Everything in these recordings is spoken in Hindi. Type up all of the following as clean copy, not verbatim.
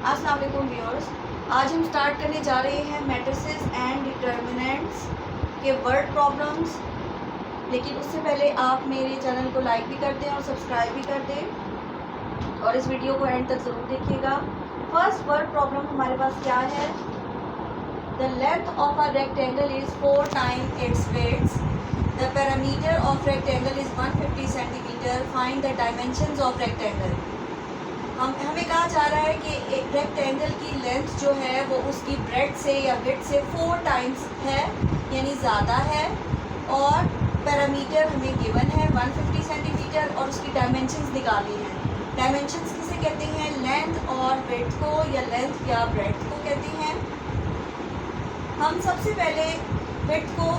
अस्सलाम वालेकुम व्यूअर्स, आज हम स्टार्ट करने जा रहे हैं मैट्रिसेस एंड डिटर्मिनेंट्स के वर्ड प्रॉब्लम्स। लेकिन उससे पहले आप मेरे चैनल को लाइक भी कर दें और सब्सक्राइब भी कर दें और इस वीडियो को एंड तक ज़रूर देखिएगा। फर्स्ट वर्ड प्रॉब्लम हमारे पास क्या है? The length of a rectangle is 4 times its width. The perimeter of rectangle is 150 centimeter. Find the dimensions of rectangle. हमें कहा जा रहा है कि एक रेक्टेंगल की लेंथ जो है वो उसकी ब्रेड से या विड्थ से 4 times है, यानी ज़्यादा है, और पैरामीटर हमें गिवन है 150 सेंटीमीटर और उसकी डायमेंशंस निकाली हैं। डायमेंशंस किसे कहते हैं? लेंथ और विड्थ को, या लेंथ या ब्रेड्थ को कहते हैं। हम सबसे पहले विड्थ को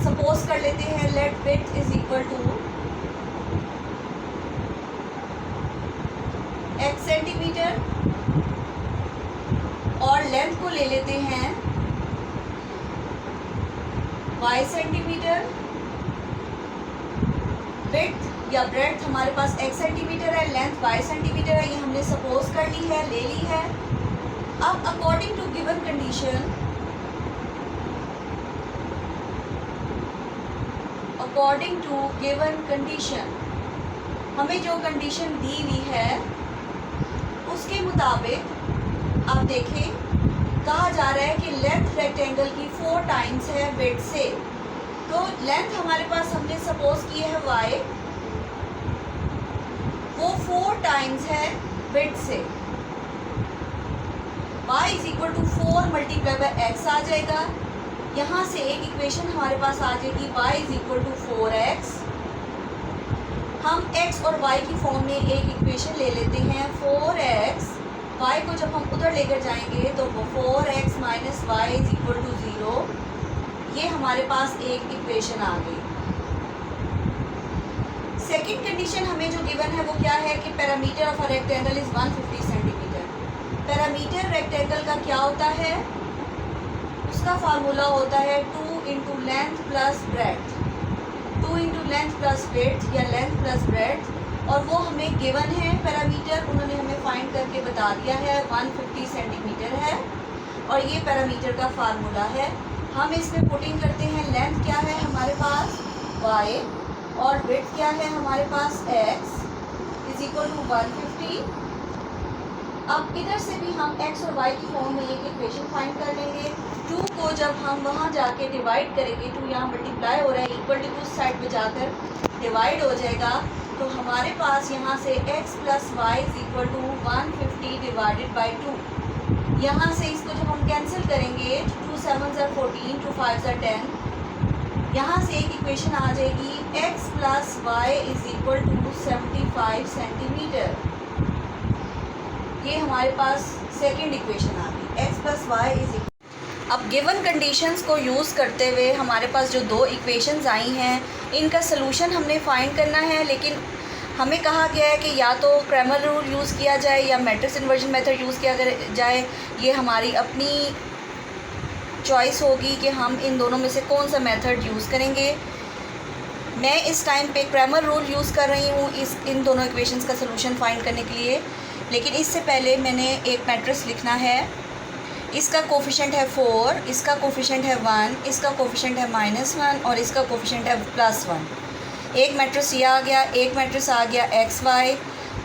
सपोज कर लेते हैं, let width is equal to x centimetre, और लेंथ को ले लेते हैं y सेंटीमीटर। विड्थ या ब्रेड्थ हमारे पास x सेंटीमीटर है, लेंथ y सेंटीमीटर है, ये हमने सपोज कर ली है, ले ली है। अब अकॉर्डिंग टू गिवन कंडीशन, हमें जो कंडीशन दी हुई है उसके मुताबिक आप देखें, कहा जा रहा है कि लेंथ रेक्टेंगल की 4 times है विड्थ से। तो लेंथ हमारे पास हमने सपोज की है y, वो 4 times है विड्थ से। y is equal to 4 multiply by x आ जाएगा। यहाँ से एक इक्वेशन हमारे पास आ जाएगी, y is equal to 4x। हम x और y की फॉर्म में एक इक्वेशन ले लेते हैं, 4x। y को जब हम उधर लेकर जाएंगे तो वो 4x minus y is equal to 0। ये हमारे पास एक इक्वेशन आ गई। सेकंड कंडीशन हमें जो गिवन है वो क्या है कि parameter of a rectangle is 150 centimetre. Parameter rectangle का क्या होता है? उसका फार्मूला होता है 2 into length plus breadth, 2 into length plus width या लेंथ प्लस ब्रेड्थ, और वो हमें गिवन है पैरामीटर, उन्होंने हमें फाइंड करके बता दिया है 150 सेंटीमीटर है, और ये पैरामीटर का फार्मूला है। हम इसमें पुटिंग करते हैं, लेंथ क्या है हमारे पास y, और विड्थ क्या है हमारे पास x इज इक्वल टू 150। अब इधर से भी हम x और y की फॉर्म में एक इक्वेशन फाइंड कर लेंगे। 2 को जब हम वहाँ जाके डिवाइड करेंगे, 2 यहाँ मल्टीप्लाई हो रहा है, इक्वल टू उस साइड पे जाकर डिवाइड हो जाएगा, तो हमारे पास यहाँ से x plus Y is equal to 150 divided by 2। यहाँ से इसको जब हम कैंसिल करेंगे, 2 7s are 14, 2 5s are 10। यहाँ से एक इक्वेशन आ जाएगी, x plus Y is equal to 75 centimetre. ये हमारे पास सेकेंड इक्वेशन आ गई, x plus Y is equal. अब गिवन कंडीशंस को यूज़ करते हुए हमारे पास जो 2 इक्वेशंस आई हैं, इनका सलूशन हमने फाइंड करना है। लेकिन हमें कहा गया है कि या तो क्रैमर रूल यूज़ किया जाए या मैट्रिक्स इन्वर्जन मेथड यूज़ किया जाए। ये हमारी अपनी चॉइस होगी कि हम इन दोनों में से कौन सा मेथड यूज़ करेंगे। मैं इस टाइम पे क्रैमर रूल यूज़ कर रही हूँ इन दोनों इक्वेशंस का सलूशन फाइंड करने के लिए। लेकिन इससे पहले मैंने एक मैट्रिक्स लिखना है, इसका कोफिशेंट है 4, इसका कोफिशेंट है 1, इसका कोफिशेंट है -1 और इसका कोफिशेंट है +1। एक मैट्रिक्स ये आ गया, एक मैट्रिक्स आ गया एक्स वाई,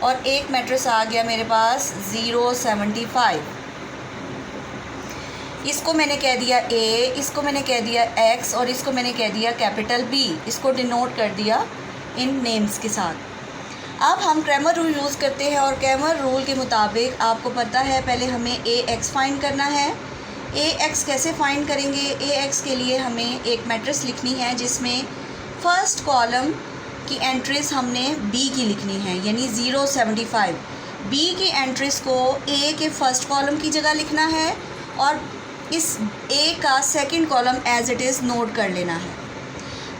और एक मैट्रिक्स आ गया मेरे पास 0 75। इसको मैंने कह दिया A, इसको मैंने कह दिया X, और इसको मैंने कह दिया कैपिटल B। इसको डिनोट कर दिया इन नेम्स के साथ। अब हम क्रैमर रूल यूज़ करते हैं, और क्रैमर रूल के मुताबिक आपको पता है पहले हमें AX फाइंड करना है। AX कैसे फाइंड करेंगे? AX के लिए हमें एक मैट्रिक्स लिखनी है जिसमें फर्स्ट कॉलम की एंट्रीज हमने B की लिखनी है, यानी 0 75। B की एंट्रीज को A के फर्स्ट कॉलम की जगह लिखना है, और इस A का second column as it is note कर लेना है।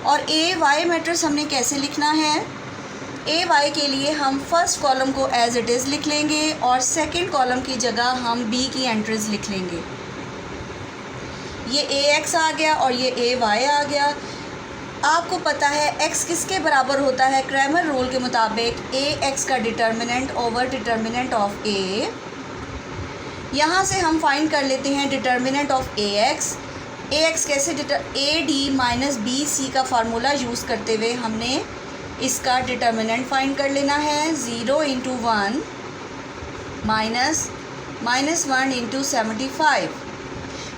और AY मैट्रिक्स हमने कैसे लिखना है? AY के लिए हम फर्स्ट कॉलम को एज इट इज़ लिख लेंगे, और सेकंड कॉलम की जगह हम B की एंट्रीज लिख लेंगे। ये AX आ गया और ये AY आ गया। आपको पता है x किसके बराबर होता है? क्रैमर रूल के मुताबिक ax का determinant over determinant of a, यहाँ से हम फाइंड कर लेते हैं डिटर्मिनेंट ऑफ ए एक्स कैसे A D minus B C का फार्मूला यूज़ करते हुए हमने इसका डिटर्मिनेंट फाइंड कर लेना है। 0 इंटू 1 माइनस 1 इंटू 75,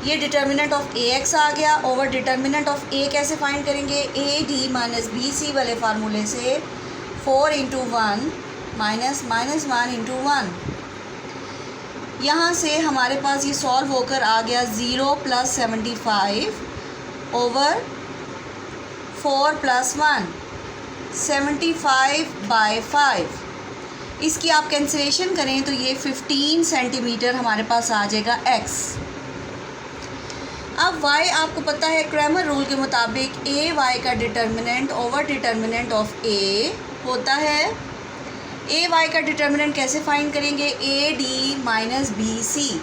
ये डिटर्मिनेंट ऑफ ए एक्स आ गया। ओवर डिटर्मिनेंट ऑफ ए कैसे फाइंड करेंगे, A D minus B C वाले फार्मूले से 4 इंटू 1 माइनस 1 इंटू 1। यहाँ से हमारे पास ये सॉल्व होकर आ गया 0 प्लस 75 ओवर 4 प्लस 1, 75/5। इसकी आप कैंसिलेशन करें तो ये 15 सेंटीमीटर हमारे पास आ जाएगा x। अब y आपको पता है क्रैमर रूल के मुताबिक ए वाई का determinant over determinant of A होता है। ए वाई का डिटर्मिनेंट कैसे फाइंड करेंगे, A D minus B C,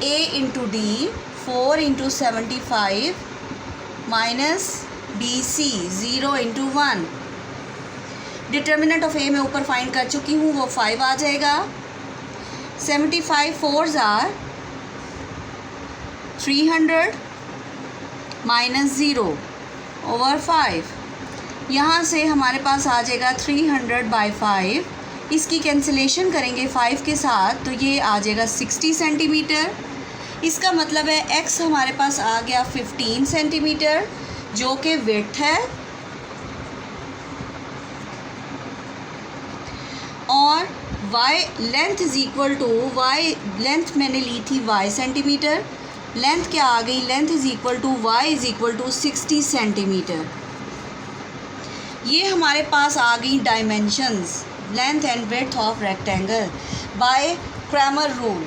A into D 4 into 75 minus B C 0 into 1। Determinant of A मैं ऊपर फाइंड कर चुकी हूँ, वो 5 आ जाएगा। 75 4s आर 300 माइनस 0 ओवर 5। यहाँ से हमारे पास आ जाएगा 300/5। इसकी कैंसिलेशन करेंगे 5 के साथ तो ये आ जाएगा 60 सेंटीमीटर। इसका मतलब है x हमारे पास आ गया 15 सेंटीमीटर जो कि विड्थ है, और y length is equal to y length मैंने ली थी y सेंटीमीटर, लेंथ क्या आ गई, length is equal to y is equal to 60 centimetre. ये हमारे पास आ गई dimensions length and width of rectangle by Cramer rule.